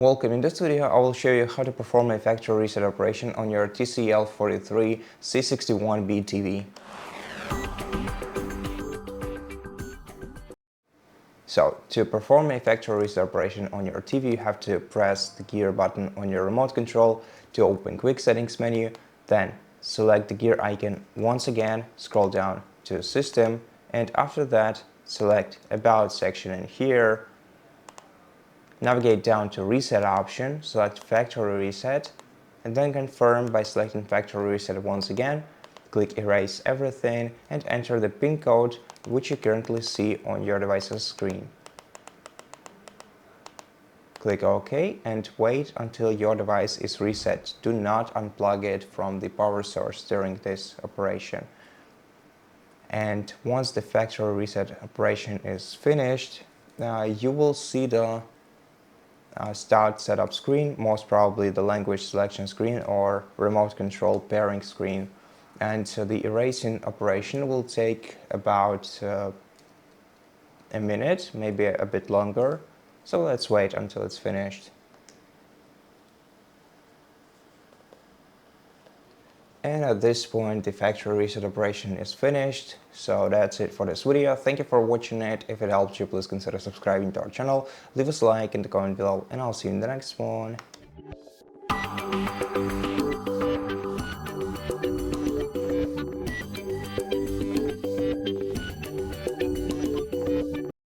Welcome. In this video, I will show you how to perform a factory reset operation on your TCL 43 C61B TV. So, to perform a factory reset operation on your TV, you have to press the gear button on your remote control to open Quick Settings menu, then select the gear icon once again, scroll down to System, and after that, select About section in here. Navigate down to Reset option, select Factory Reset, and then confirm by selecting Factory Reset once again. Click Erase Everything and enter the PIN code which you currently see on your device's screen. Click OK and wait until your device is reset. Do not unplug it from the power source during this operation. And once the factory reset operation is finished, you will see the Start Setup screen, most probably the language selection screen or remote control pairing screen. And so the erasing operation will take about a minute, maybe a bit longer. So let's wait until it's finished. And at this point, the factory reset operation is finished. So that's it for this video. Thank you for watching it. If it helped you, please consider subscribing to our channel. Leave us a like in the comment below, and I'll see you in the next one.